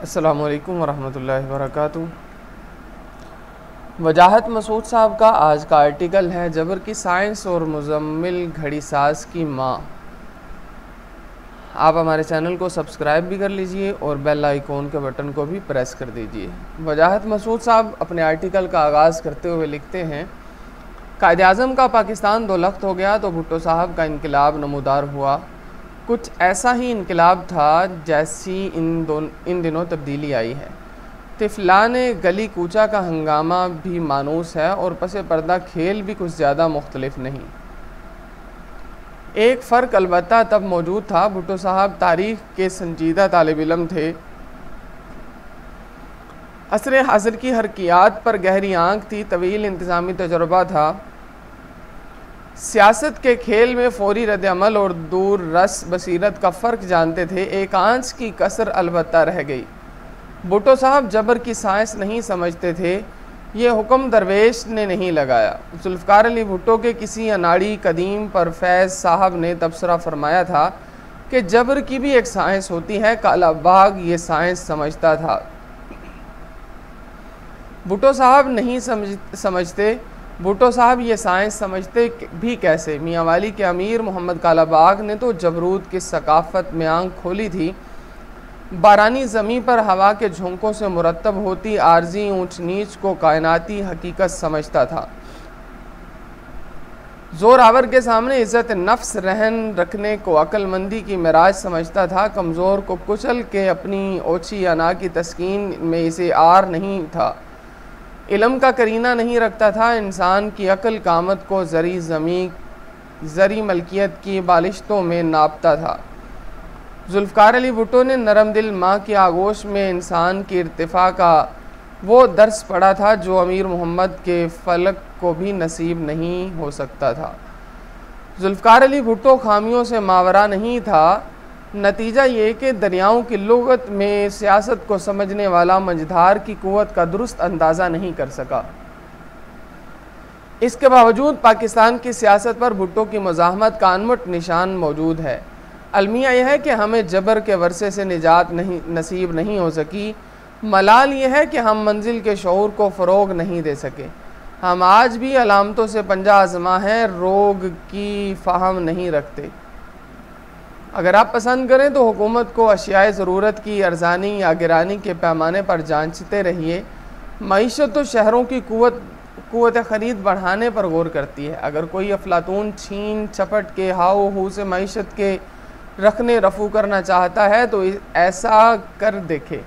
अस्सलामु अलैकुम वरहमतुल्लाहि वबरकातुहू। वजाहत मसूद साहब का आज का आर्टिकल है जबर की साइंस और मुज़म्मिल घड़ी साज की माँ। आप हमारे चैनल को सब्सक्राइब भी कर लीजिए और बेल आइकॉन के बटन को भी प्रेस कर दीजिए। वजाहत मसूद साहब अपने आर्टिकल का आगाज़ करते हुए लिखते हैं, कायद-ए-आज़म का पाकिस्तान दो लख्त हो गया तो भुट्टो साहब का इनकलाब नमूदार हुआ। कुछ ऐसा ही इनकलाब था जैसी इन दिनों तब्दीली आई है। तिफलान गली कूचा का हंगामा भी मानूस है और पसे पर्दा खेल भी कुछ ज़्यादा मुख्तलिफ नहीं। एक फ़र्क अलबत्ता तब मौजूद था, भुट्टो साहब तारीख़ के संजीदा तालिब इल्म थे। असर हाज़िर की हरकियात पर गहरी आँख थी, तवील इंतज़ामी तजुर्बा था। सियासत के खेल में फ़ौरी रद्द-ए-अमल और दूर रस बसीरत का फ़र्क जानते थे। एक आंच की कसर अलबत्ता रह गई। भुट्टो साहब जबर की साइंस नहीं समझते थे, ये हुक्म दरवेश ने नहीं लगाया। जुल्फ़िकार अली भुट्टो के किसी अनाड़ी कदीम पर फैज़ साहब ने तबसरा फरमाया था कि जबर की भी एक साइंस होती है। काला बाग ये साइंस समझता था। भुट्टो साहब नहीं समझते। भुट्टो साहब ये साइंस समझते भी कैसे? मियाँ वाली के अमीर मोहम्मद काला बाग ने तो जबरूद की सकाफ़त में आँख खोली थी। बारानी ज़मीं पर हवा के झोंकों से मुरतब होती आर्जी ऊंच नीच को कायनाती हकीकत समझता था। ज़ोर आवर के सामने इज़्ज़त नफ्स रहन रखने को अक्लमंदी की मिराज समझता था। कमज़ोर को कुचल के अपनी ओछी अना की तस्कीन में इसे आर नहीं था। इल्म का करीना नहीं रखता था। इंसान की अक्ल कामत को ज़री मलकियत की बालिश्तों में नापता था। जुल्फ़िकार अली भुट्टो ने नरम दिल माँ की आगोश में इंसान की इर्तिफ़ा का वो दर्स पढ़ा था जो अमीर मोहम्मद के फलक को भी नसीब नहीं हो सकता था। जुल्फ़िकार अली भुट्टो खामियों से मावरा नहीं था। नतीजा ये कि दरियाओं की लुग़त में सियासत को समझने वाला मझधार की क़ुव्वत का दुरुस्त अंदाज़ा नहीं कर सका। इसके बावजूद पाकिस्तान की सियासत पर भुट्टो की मुज़ाहमत का अनमुट निशान मौजूद है। अलमिया यह है कि हमें जबर के वर्से से निजात नसीब नहीं हो सकी। मलाल यह है कि हम मंजिल के शऊर को फ़रोग़ नहीं दे सके। हम आज भी अलामतों से पंजा आज़मा हैं, रोग की फ़हम नहीं रखते। अगर आप पसंद करें तो हुकूमत को अशियाए ज़रूरत की अर्ज़ानी या गिरानी के पैमाने पर जांचते रहिए। मईशत तो शहरों की क़ुव्वत ख़रीद बढ़ाने पर गौर करती है। अगर कोई अफलातून छीन छपट के हाव हू से मईशत के रखने रफू करना चाहता है तो ऐसा कर देखे।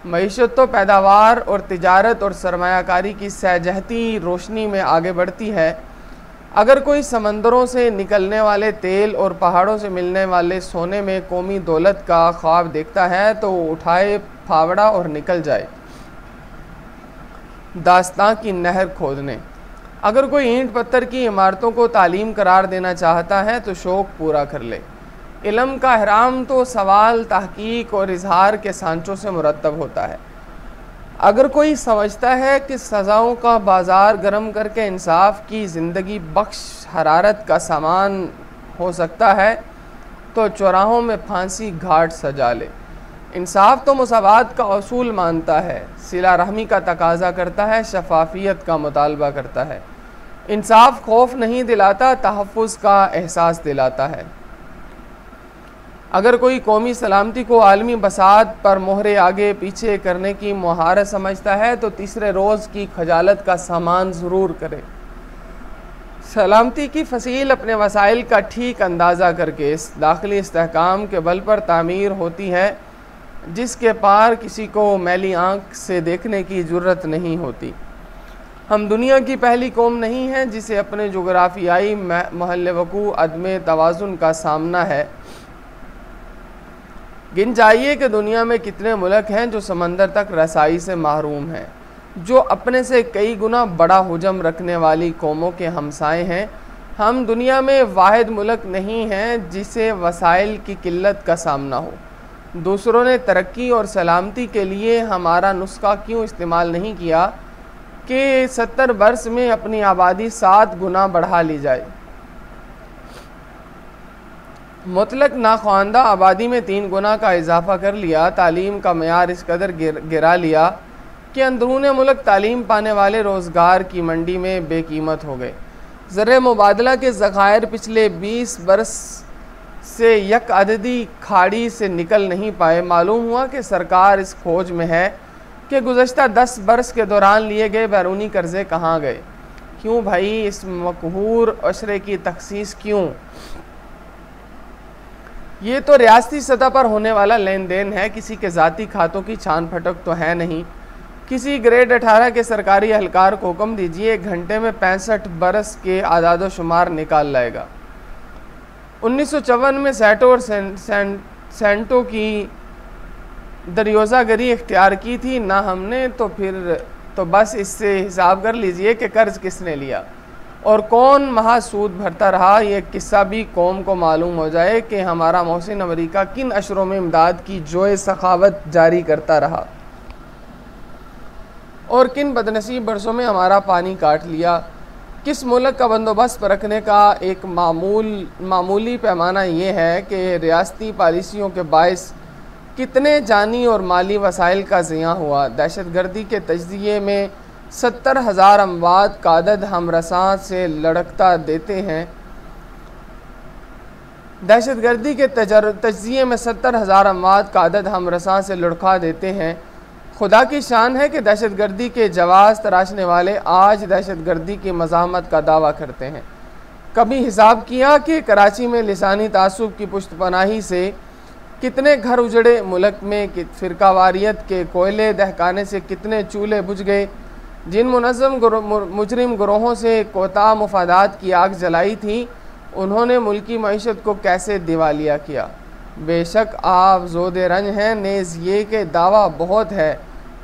मईशत तो पैदावार और तिजारत और सरमायाकारी की सहजहती रोशनी में आगे बढ़ती है। अगर कोई समंदरों से निकलने वाले तेल और पहाड़ों से मिलने वाले सोने में कौमी दौलत का ख्वाब देखता है तो उठाए फावड़ा और निकल जाए दास्तां की नहर खोदने। अगर कोई ईंट पत्थर की इमारतों को तालीम करार देना चाहता है तो शौक़ पूरा कर ले। इल्म का अहराम तो सवाल, तहकीक और इजहार के सांचों से मुरतब होता है। अगर कोई समझता है कि सज़ाओं का बाज़ार गर्म करके इंसाफ की ज़िंदगी बख्श हरारत का सामान हो सकता है तो चौराहों में फांसी घाट सजा ले। इंसाफ तो मुसावात का असूल मानता है, सिला रहमी का तकाजा करता है, शफाफियत का मुतालबा करता है। इंसाफ खौफ नहीं दिलाता, तहफ़्फ़ुज़ का एहसास दिलाता है। अगर कोई कौमी सलामती को आलमी बसात पर मोहरे आगे पीछे करने की मुहारत समझता है तो तीसरे रोज़ की खजालत का सामान ज़रूर करे। सलामती की फसील अपने वसाइल का ठीक अंदाज़ा करके इस दाखिली इस्तेहकाम के बल पर तामीर होती है जिसके पार किसी को मैली आँख से देखने की जुर्रत नहीं होती। हम दुनिया की पहली कौम नहीं हैं जिसे अपने जोग्राफियाई महल वक़ू अदम तवाज़ुन का सामना है। गिन जाइए कि दुनिया में कितने मुल्क हैं जो समंदर तक रसाई से महरूम हैं, जो अपने से कई गुना बड़ा हुजम रखने वाली कौमों के हमसाए हैं। हम दुनिया में वाहिद मुल्क नहीं हैं जिसे वसाइल की किल्लत का सामना हो। दूसरों ने तरक्की और सलामती के लिए हमारा नुस्खा क्यों इस्तेमाल नहीं किया कि 70 बरस में अपनी आबादी 7 गुना बढ़ा ली जाए। मुतलक नाख्वानदा आबादी में 3 गुना का इजाफा कर लिया। तालीम का मयार इस कदर गिरा लिया कि अंदरून मुल्क तालीम पाने वाले रोज़गार की मंडी में बेकीमत हो गए। ज़र मुबादला के ज़खायर पिछले 20 बरस से यक अददी खाड़ी से निकल नहीं पाए। मालूम हुआ कि सरकार इस खोज में है कि गुज़श्ता 10 बरस के दौरान लिए गए बैरूनी कर्ज़े कहाँ गए। क्यों भाई इस मकहूर अशरे की तखसीस क्यों? ये तो रियासती सतह पर होने वाला लेन देन है, किसी के ज़ाती खातों की छान फटक तो है नहीं। किसी ग्रेड 18 के सरकारी एहलकार को हुक्म दीजिए 1 घंटे में 65 बरस के आदाद शुमार निकाल लाएगा। 1954 में सैटो और सेंटो की दरियोज़ागरी इख्तियार की थी ना हमने, तो फिर तो बस इससे हिसाब कर लीजिए कि कर्ज़ किसने लिया और कौन महासूद भरता रहा। ये किस्सा भी कौम को मालूम हो जाए कि हमारा मोहसिन अमरीका किन अशरों में इमदाद की जोए सखावत जारी करता रहा और किन बदनसीब बरसों में हमारा पानी काट लिया। किस मुल्क का बंदोबस्त रखने का एक मामूली पैमाना ये है कि रियासती पॉलिसियों के बायस कितने जानी और माली वसाइल का ज़िया हुआ। दहशतगर्दी के तज्ज़िये में 70,000 अमवात का अदद हम रसां से लड़कता देते हैं। दहशतगर्दी के तज्ज़िये में 70,000 अमवात का अदद हम रसां से लुढ़का देते हैं। खुदा की शान है कि दहशतगर्दी के जवाज़ तराशने वाले आज दहशतगर्दी की मज़ाहमत का दावा करते हैं। कभी हिसाब किया कि कराची में लिसानी तासुब की पुश्तपनाही से कितने घर उजड़े, मुल्क में फ़िरकावारियत के कोयले दहकाने से कितने चूल्हे बुझ गए। जिन मुजरिम ग्रोहों से कोता मुफादात की आग जलाई थी, उन्होंने मुल्की मईशत को कैसे दिवालिया किया। बेशक आप ज़ोदे रंज हैं, नेज़ ये कि दावा बहुत है।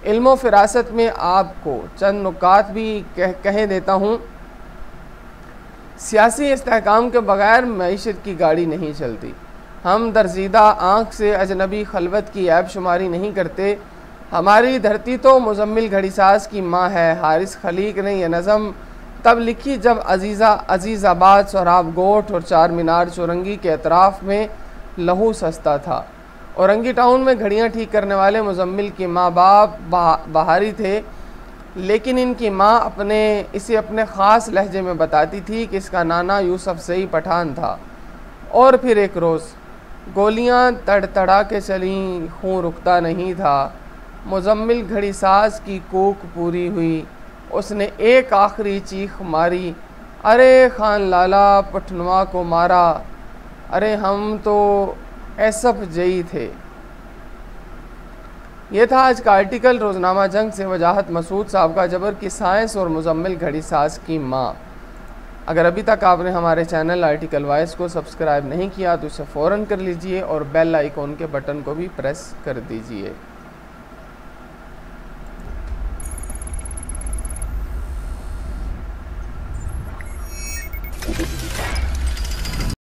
इल्म फ़िरासत में आपको चंद नुकात भी कह देता हूँ। सियासी इस्तेहकाम के बग़ैर मईशत की गाड़ी नहीं चलती। हम दरजीदा आँख से अजनबी खलवत की ऐब शुमारी नहीं करते। हमारी धरती तो मुजम्मिल घड़ीसाज की माँ है। हारिस खलीक ने यह नज़म तब लिखी जब अजीज़ाबाद, सोहराब गोट और 4 मीनार चौरंगी के अतराफ़ में लहू सस्ता था। औरंगी टाउन में घड़ियाँ ठीक करने वाले मुजम्मिल के माँ बाप बाहरी थे, लेकिन इनकी माँ इसे अपने ख़ास लहजे में बताती थी कि इसका नाना यूसुफ सई पठान था। और फिर एक रोज़ गोलियाँ तड़तड़ा के चलीं, खून रुकता नहीं था। मुजम्मिल घड़ीसाज की कूक पूरी हुई, उसने एक आखिरी चीख मारी, अरे खान लाला पठनवा को मारा, अरे हम तो एसफ जई थे। ये था आज का आर्टिकल रोज़नामा जंग से वजाहत मसूद साहब का जबर की साइंस और मुजम्मिल घड़ीसाज की माँ। अगर अभी तक आपने हमारे चैनल आर्टिकल वाइज को सब्सक्राइब नहीं किया तो इसे फ़ौरन कर लीजिए और बेल आइकॉन के बटन को भी प्रेस कर दीजिए।